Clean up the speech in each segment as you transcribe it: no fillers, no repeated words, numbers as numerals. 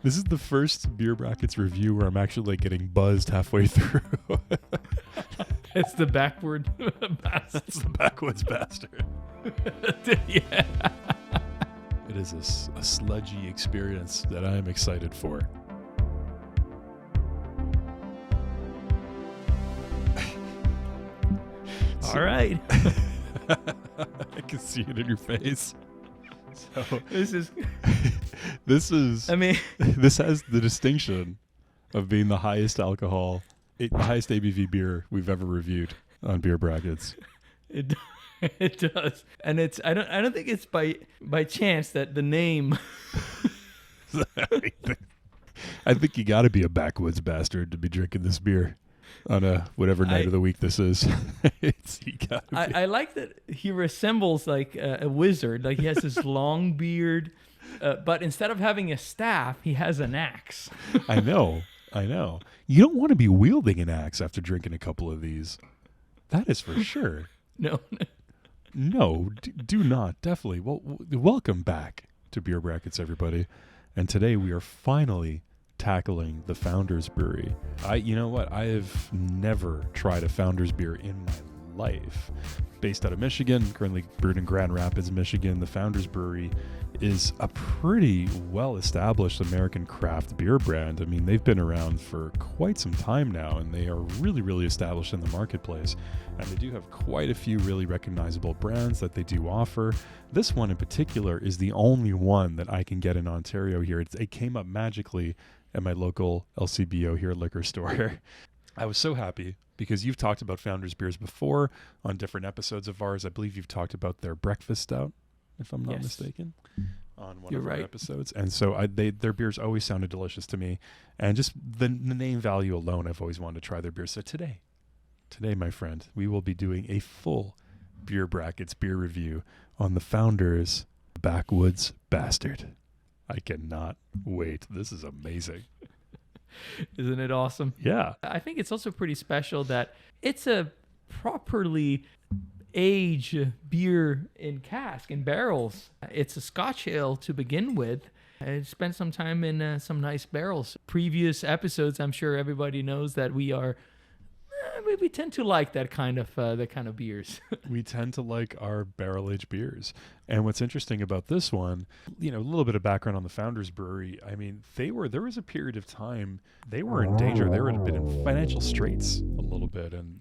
This is the first Beer Brackets review where I'm actually like getting buzzed halfway through. It's the Backwoods Bastard. It's the Backwoods Bastard. Yeah. It is a sludgy experience that I am excited for. All right. I can see it in your face. So This is, I mean, this has the distinction of being the highest alcohol, the highest ABV beer we've ever reviewed on Beer Brackets. it does. And it's, I don't think it's by chance that the name. I think you got to be a Backwoods Bastard to be drinking this beer on a whatever night of the week this is. I like that he resembles like a wizard. Like he has this long beard, but instead of having a staff, he has an axe. I know. You don't want to be wielding an axe after drinking a couple of these. That is for sure. No, do not. Definitely. Well, welcome back to Beer Brackets, everybody. And today we are finally tackling the Founders Brewery. You know what? I have never tried a Founders beer in my life. Based out of Michigan, currently brewed in Grand Rapids, Michigan, the Founders Brewery is a pretty well-established American craft beer brand. I mean, they've been around for quite some time now, and they are really, really established in the marketplace. And they do have quite a few really recognizable brands that they do offer. This one in particular is the only one that I can get in Ontario here. It came up magically at my local LCBO here liquor store. I was so happy because you've talked about Founders beers before on different episodes of ours. I believe you've talked about their Breakfast Stout, if I'm not mistaken, on one of our episodes. And so their beers always sounded delicious to me. And just the name value alone, I've always wanted to try their beers. So today, my friend, we will be doing a full Beer Brackets beer review on the Founders Backwoods Bastard. I cannot wait. This is amazing. Isn't it awesome? Yeah. I think it's also pretty special that it's a properly aged beer in cask, in barrels. It's a Scotch ale to begin with. I spent some time in some nice barrels. Previous episodes, I'm sure everybody knows that we tend to like that kind of beers. We tend to like our barrel-aged beers. And what's interesting about this one, a little bit of background on the Founders Brewery. I mean, there was a period of time they were in danger. They were a bit in financial straits a little bit. And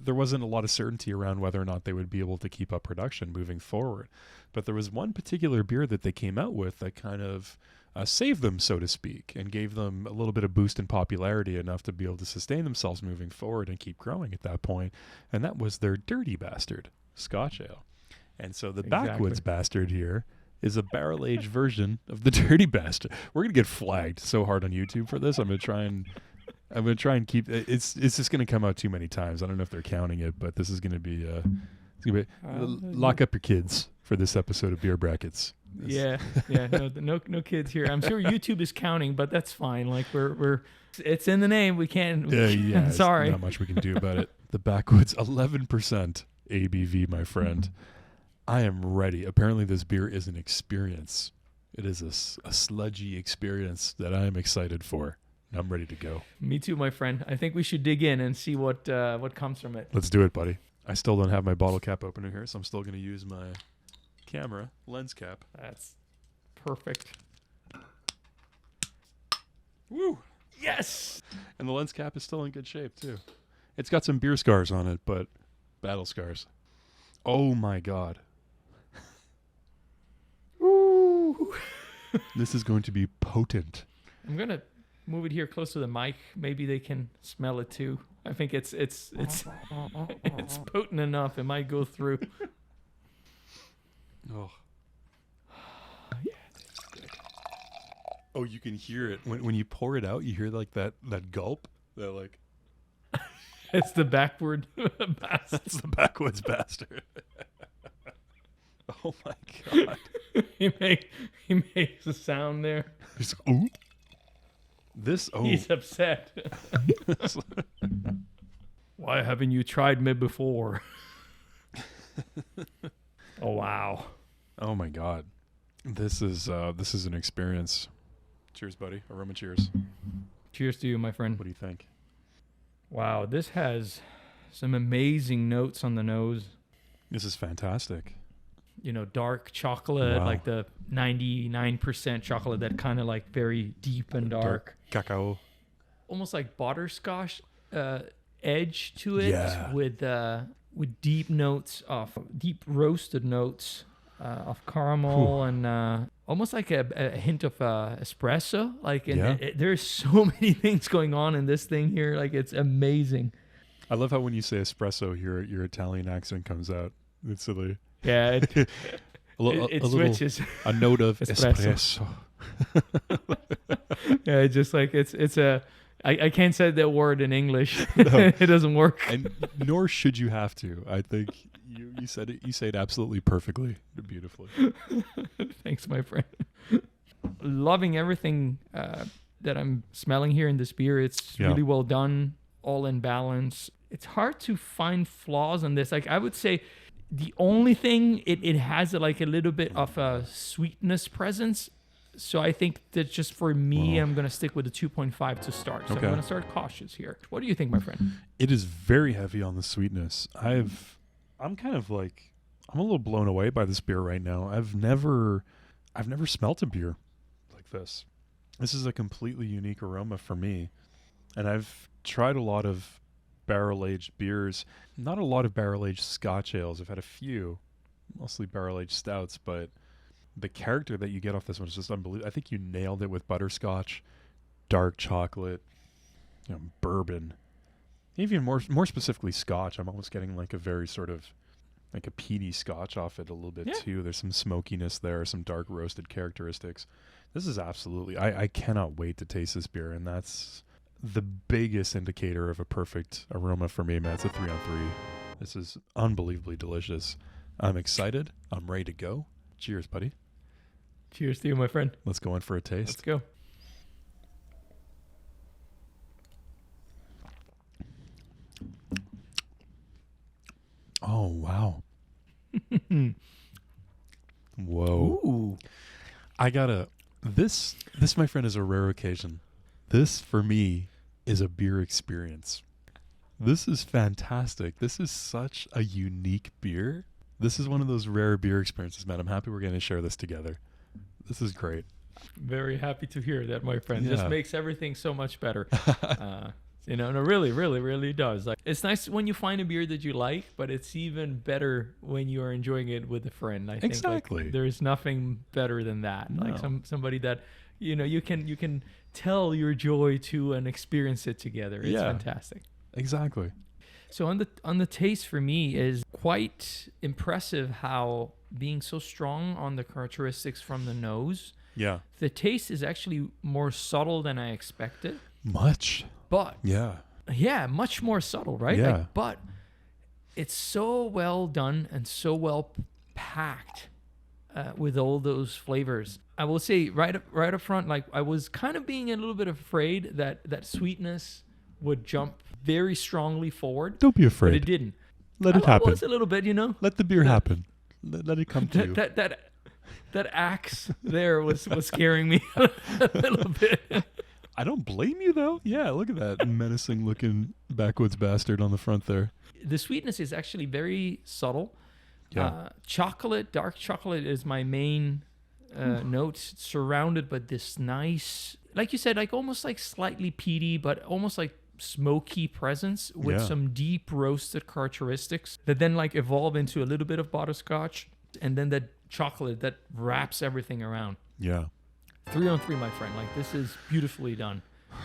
there wasn't a lot of certainty around whether or not they would be able to keep up production moving forward. But there was one particular beer that they came out with that kind of saved them, so to speak, and gave them a little bit of boost in popularity enough to be able to sustain themselves moving forward and keep growing at that point. And that was their Dirty Bastard Scotch Ale. And so the Backwoods Bastard here is a barrel-aged version of the Dirty Bastard. We're going to get flagged so hard on YouTube for this. I'm going to try and keep it's just going to come out too many times. I don't know if they're counting it, but this is going to be lock up your kids for this episode of Beer Brackets. No kids here. I'm sure YouTube is counting, but that's fine. Like we're it's in the name. We can't. Sorry, not much we can do about it. The Backwoods 11% ABV, my friend. I am ready. Apparently, this beer is an experience. It is a sludgy experience that I am excited for. I'm ready to go. Me too, my friend. I think we should dig in and see what comes from it. Let's do it, buddy. I still don't have my bottle cap opener here, so I'm still going to use my camera lens cap. That's perfect. Woo! Yes! And the lens cap is still in good shape, too. It's got some beer scars on it, but battle scars. Oh, my God. Ooh. This is going to be potent. I'm going to move it here close to the mic. Maybe they can smell it, too. I think it's it's potent enough. It might go through. Oh. Yeah, that's good. Oh, you can hear it. When you pour it out, you hear like that gulp. That like it's the Backwoods Bastard. It's the Backwoods Bastard. Oh my God. he makes a sound there. He's ooh. He's upset. Why haven't you tried me before? Oh wow. Oh my God. This is an experience. Cheers, buddy. Aroma cheers. Cheers to you, my friend. What do you think? Wow, this has some amazing notes on the nose. This is fantastic. You know, dark chocolate, Wow. like the 99% chocolate, that kind of like very deep and dark. Cacao. Almost like butterscotch edge to it, Yeah. with deep notes of deep roasted notes of caramel and almost like a hint of espresso. Like there's so many things going on in this thing here. Like it's amazing. I love how when you say espresso, your Italian accent comes out. It's silly. Yeah, it little- switches. A note of Espresso. espresso. Yeah, it's just like it's a. I can't say that word in English. No. It doesn't work. And nor should you have to. I think you said it. You say it absolutely perfectly, beautifully. Thanks, my friend. Loving everything that I'm smelling here in this beer. It's really well done, all in balance. It's hard to find flaws in this. Like I would say, the only thing it has like a little bit of a sweetness presence. So I think that just for me, I'm going to stick with the 2.5 to start. So I'm going to start cautious here. What do you think, my friend? It is very heavy on the sweetness. I'm kind of like, I'm a little blown away by this beer right now. I've never smelt a beer like this. This is a completely unique aroma for me. And I've tried a lot of barrel-aged beers, not a lot of barrel-aged Scotch ales. I've had a few, mostly barrel-aged stouts, but the character that you get off this one is just unbelievable. I think you nailed it with butterscotch, dark chocolate, bourbon, even more specifically Scotch. I'm almost getting like a very sort of like a peaty Scotch off it a little bit too. There's some smokiness there, some dark roasted characteristics. This is absolutely, I cannot wait to taste this beer, and that's the biggest indicator of a perfect aroma for me, man. It's a 3 on 3. This is unbelievably delicious. I'm excited. I'm ready to go. Cheers, buddy. Cheers to you, my friend. Let's go in for a taste. Let's go. Oh, wow. Whoa. Ooh. This, my friend, is a rare occasion. This, for me, is a beer experience. This is fantastic. This is such a unique beer. This is one of those rare beer experiences, man. I'm happy we're going to share this together. This is great. Very happy to hear that, my friend. Yeah. This makes everything so much better. No, really, really, really does. Like, it's nice when you find a beer that you like, but it's even better when you are enjoying it with a friend. I think Exactly. there's nothing better than that. No. Like somebody that you can tell your joy to and experience it together. It's fantastic. Exactly. So on the taste for me is quite impressive how being so strong on the characteristics from the nose, Yeah. the taste is actually more subtle than I expected. Much. But Yeah. much more subtle, right? Yeah. Like, but it's so well done and so well packed with all those flavors. I will say right up front, like I was kind of being a little bit afraid that sweetness would jump very strongly forward. Don't be But afraid. it didn't. Let it happen. I was a little bit, Let the beer happen. Let it come to you. That axe there was scaring me a little bit. I don't blame you, though. Yeah, look at that menacing looking Backwoods Bastard on the front there. The sweetness is actually very subtle. Yeah. Dark chocolate is my main note, surrounded by this nice, like you said, like almost like slightly peaty, but almost like smoky presence with some deep roasted characteristics that then like evolve into a little bit of butterscotch, and then that chocolate that wraps everything around. Yeah. 3 on 3, my friend. Like, this is beautifully done.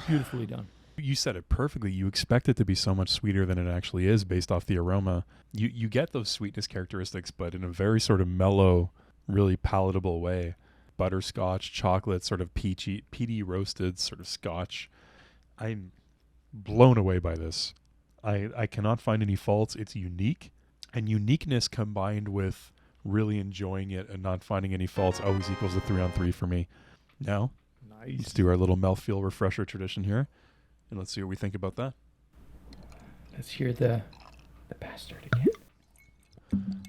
Beautifully done. You said it perfectly. You expect it to be so much sweeter than it actually is based off the aroma. You get those sweetness characteristics, but in a very sort of mellow, really palatable way. Butterscotch, chocolate, sort of peaty roasted sort of scotch. I'm blown away by this. I cannot find any faults. It's unique, and uniqueness combined with really enjoying it and not finding any faults always equals a 3 on 3 for me. Now, let's do our little mouthfeel refresher tradition here, and let's see what we think about that. Let's hear the bastard again.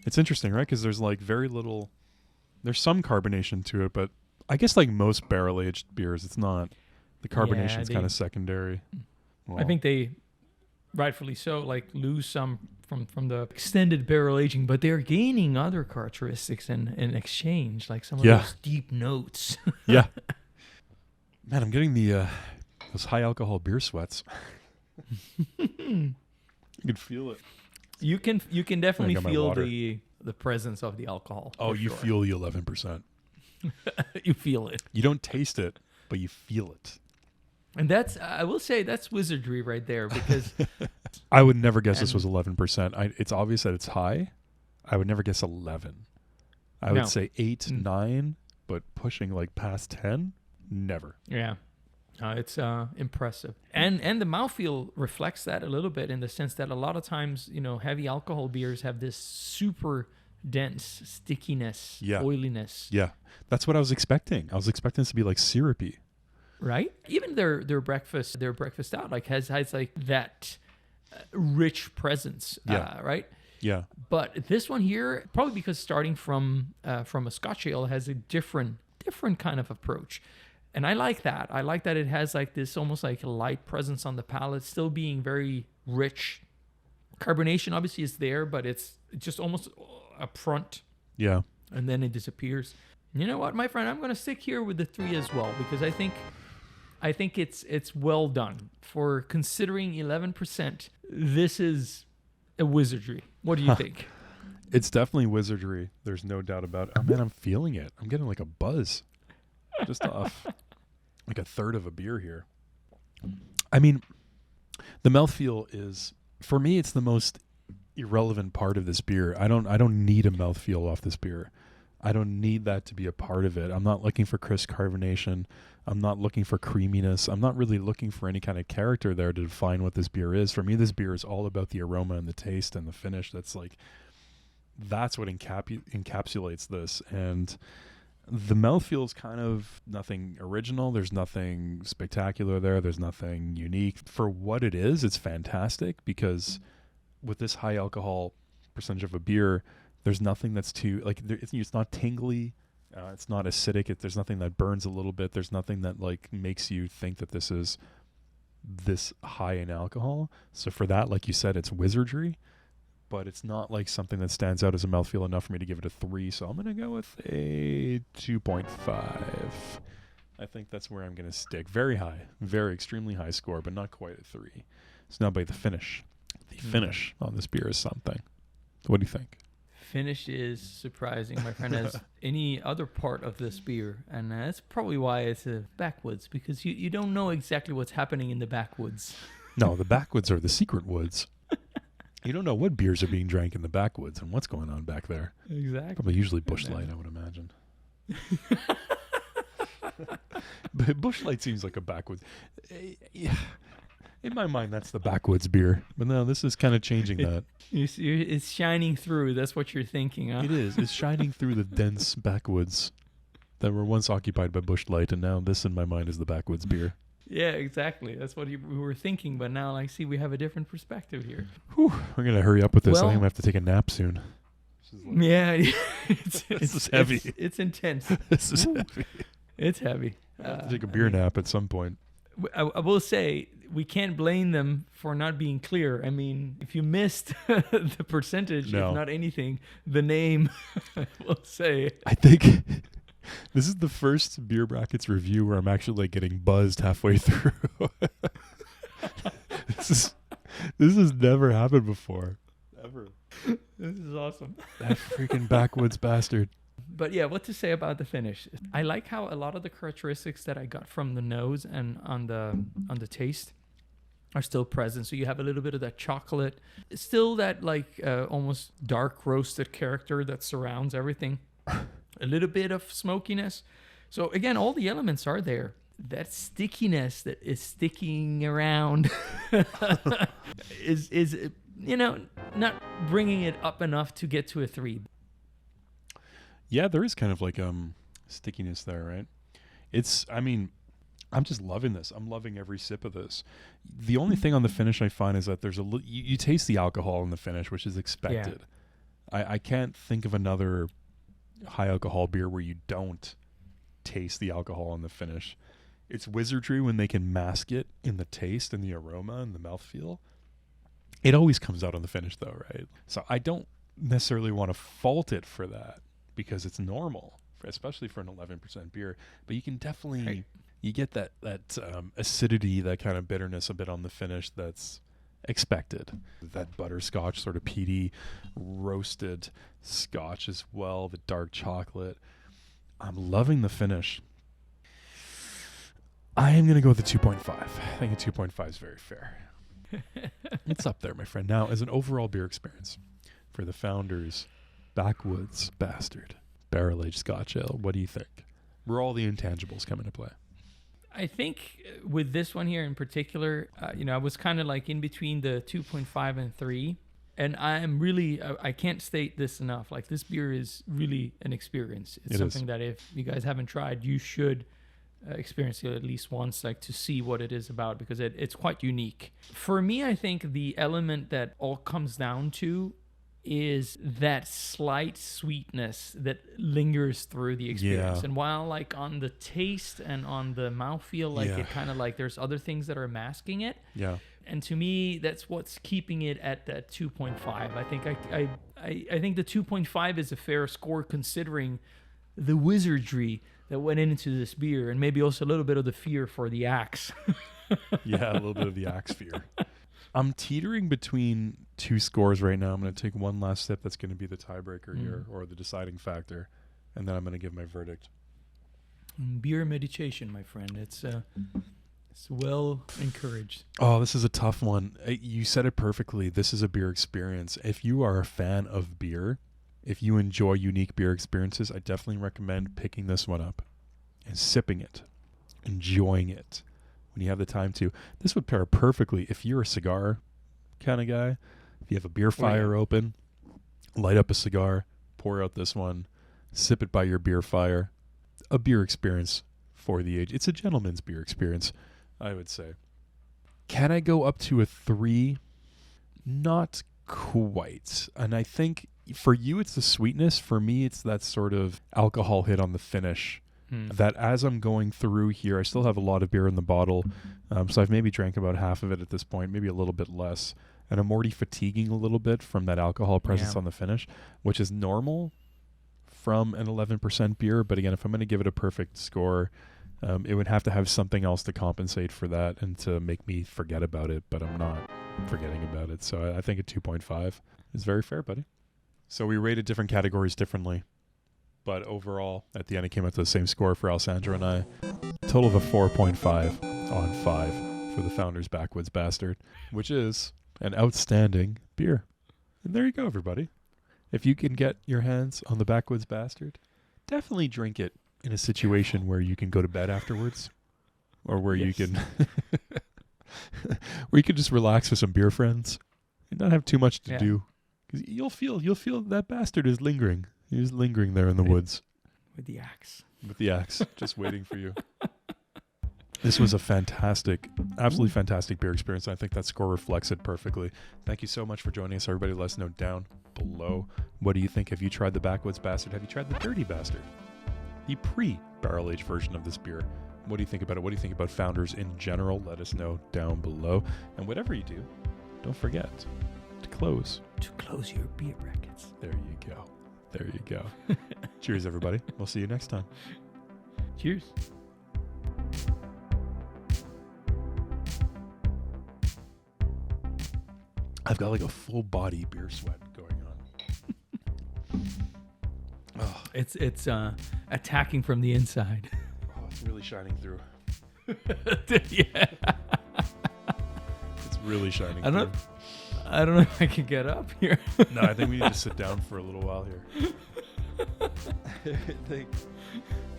It's interesting, right? Because there's like very little, there's some carbonation to it, but I guess like most barrel aged beers, it's not. The carbonation's kind of secondary. Well, I think they, rightfully so, like lose some from the extended barrel aging, but they're gaining other characteristics in exchange, like some of those deep notes. Yeah. Man, I'm getting those high alcohol beer sweats. You can feel it. You can definitely feel water. the presence of the alcohol. Oh, you feel the 11%. You feel it. You don't taste it, but you feel it. And I will say that's wizardry right there, because I would never guess this was 11%. It's obvious that it's high. I would never guess 11. I would say 8, 9, but pushing like past 10, never. Yeah. It's impressive. And the mouthfeel reflects that a little bit, in the sense that a lot of times, heavy alcohol beers have this super dense stickiness, oiliness. Yeah. That's what I was expecting. I was expecting this to be like syrupy. Right? Even their breakfast stout like has like that rich presence, right? Yeah. But this one here, probably because starting from a Scotch ale, has a different kind of approach. And I like that. I like that it has like this almost like a light presence on the palate, still being very rich. Carbonation obviously is there, but it's just almost up front. Yeah. And then it disappears. You know what, my friend? I'm going to stick here with the 3 as well, because I think it's well done. For considering 11%, this is a wizardry. What do you think? It's definitely wizardry. There's no doubt about it. Oh, man, I'm feeling it. I'm getting like a buzz. Just off like a third of a beer here. I mean, the mouthfeel is, for me, it's the most irrelevant part of this beer. I don't need a mouthfeel off this beer. I don't need that to be a part of it. I'm not looking for crisp carbonation. I'm not looking for creaminess. I'm not really looking for any kind of character there to define what this beer is. For me, this beer is all about the aroma and the taste and the finish. That's what encapsulates this. And the mouthfeel is kind of nothing original. There's nothing spectacular there. There's nothing unique. For what it is, it's fantastic, because with this high alcohol percentage of a beer, there's nothing that's too, like, it's not tingly. It's not acidic. There's nothing that burns a little bit. There's nothing that like makes you think that this is this high in alcohol. So for that, like you said, it's wizardry, but it's not like something that stands out as a mouthfeel enough for me to give it a 3. So I'm going to go with a 2.5. I think that's where I'm going to stick. Very high, very extremely high score, but not quite a 3. It's not by the finish. The finish on this beer is something. What do you think? Finish is surprising, my friend, as any other part of this beer. And that's probably why it's a backwoods, because you don't know exactly what's happening in the backwoods. No, the backwoods are the secret woods. You don't know what beers are being drank in the backwoods and what's going on back there. Exactly. Probably usually Busch Light, I would imagine. But Busch Light seems like a backwoods. Yeah. In my mind, that's the backwoods beer. But no, this is kind of changing that. It's shining through. That's what you're thinking, huh? It is. It's shining through the dense backwoods that were once occupied by Busch Light, and now this, in my mind, is the backwoods beer. Yeah, exactly. That's what we were thinking, but now, like, see, we have a different perspective here. Whew, we're going to hurry up with this. I think I'm going to have to take a nap soon. Yeah. This is heavy. It's intense. This is heavy. It's heavy. I have to take a beer nap at some point. I will say, we can't blame them for not being clear. I mean, if you missed the percentage, if not anything, the name, I will say. I think this is the first Beer Brackets review where I'm actually like getting buzzed halfway through. This has never happened before. Ever. This is awesome. That freaking Backwoods Bastard. But yeah, what to say about the finish? I like how a lot of the characteristics that I got from the nose and on the taste are still present. So you have a little bit of that chocolate, still that like almost dark roasted character that surrounds everything. A little bit of smokiness. So again, all the elements are there. That stickiness that is sticking around is not bringing it up enough to get to a 3. Yeah, there is kind of like stickiness there, right? I'm just loving this. I'm loving every sip of this. The only thing on the finish I find is that there's you taste the alcohol in the finish, which is expected. Yeah. I can't think of another high alcohol beer where you don't taste the alcohol in the finish. It's wizardry when they can mask it in the taste and the aroma and the mouthfeel. It always comes out on the finish though, right? So I don't necessarily want to fault it for that because it's normal, especially for an 11% beer. But you can definitely, you get that acidity, that kind of bitterness a bit on the finish that's expected. That butterscotch sort of peaty roasted scotch as well, the dark chocolate. I'm loving the finish. I am going to go with the 2.5. I think a 2.5 is very fair. It's up there, my friend. Now, as an overall beer experience for the Founders Backwoods Bastard Barrel-Aged Scotch Ale, what do you think? Where all the intangibles come into play? I think with this one here in particular, I was kind of like in between the 2.5 and 3. And I'm really, I can't state this enough. Like, this beer is really an experience. It's something that if you guys haven't tried, you should experience it at least once, like to see what it is about, because it's quite unique. For me, I think the element that all comes down to is that slight sweetness that lingers through the experience. And while like on the taste and on the mouthfeel, like it kind of like there's other things that are masking it. Yeah. And to me, that's what's keeping it at that 2.5. I think I think the 2.5 is a fair score considering the wizardry that went into this beer, and maybe also a little bit of the fear for the axe. Yeah, a little bit of the axe fear. I'm teetering between two scores right now. I'm going to take one last sip. That's going to be the tiebreaker here, or the deciding factor, and then I'm going to give my verdict. Beer meditation, my friend. It's well encouraged. Oh, this is a tough one. You said it perfectly. This is a beer experience. If you are a fan of beer, if you enjoy unique beer experiences, I definitely recommend picking this one up and sipping it, enjoying it when you have the time to. This would pair perfectly if you're a cigar kind of guy. If you have a beer fire open, light up a cigar, pour out this one, sip it by your beer fire. A beer experience for the age. It's a gentleman's beer experience, I would say. Can I go up to a 3? Not quite. And I think for you, it's the sweetness. For me, it's that sort of alcohol hit on the finish. That as I'm going through here, I still have a lot of beer in the bottle. So I've maybe drank about half of it at this point, maybe a little bit less. And I'm already fatiguing a little bit from that alcohol presence on the finish, which is normal from an 11% beer. But again, if I'm going to give it a perfect score, it would have to have something else to compensate for that and to make me forget about it. But I'm not forgetting about it. So I think a 2.5 is very fair, buddy. So we rated different categories differently, but overall, at the end, it came out to the same score for Alessandro and I. A total of a 4.5 on 5 for the Founders Backwoods Bastard, which is an outstanding beer. And there you go, everybody. If you can get your hands on the Backwoods Bastard, definitely drink it in a situation where you can go to bed afterwards, or where you can where you can just relax with some beer friends and not have too much to do. You'll feel that bastard is lingering. He's lingering there in the woods. With the axe. With the axe, just waiting for you. This was a fantastic, absolutely fantastic beer experience. I think that score reflects it perfectly. Thank you so much for joining us. Everybody, let us know down below. What do you think? Have you tried the Backwoods Bastard? Have you tried the Dirty Bastard? The pre-barrel aged version of this beer. What do you think about it? What do you think about Founders in general? Let us know down below. And whatever you do, don't forget to close your beer brackets. There you go. There you go. Cheers, everybody. We'll see you next time. Cheers. I've got like a full body beer sweat going on. Oh, it's attacking from the inside. Oh, it's really shining through. Yeah. It's really shining through. I don't know if I can get up here. No, I think we need to sit down for a little while here.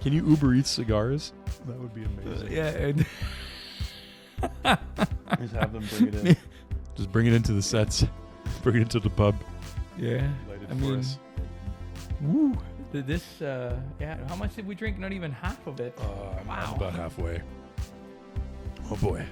Can you Uber Eats cigars? That would be amazing. Just have them bring it in. Just bring it into the sets. Bring it into the pub. Yeah. Light it for us. Woo. This, how much did we drink? Not even half of it. I'm about halfway. Oh boy.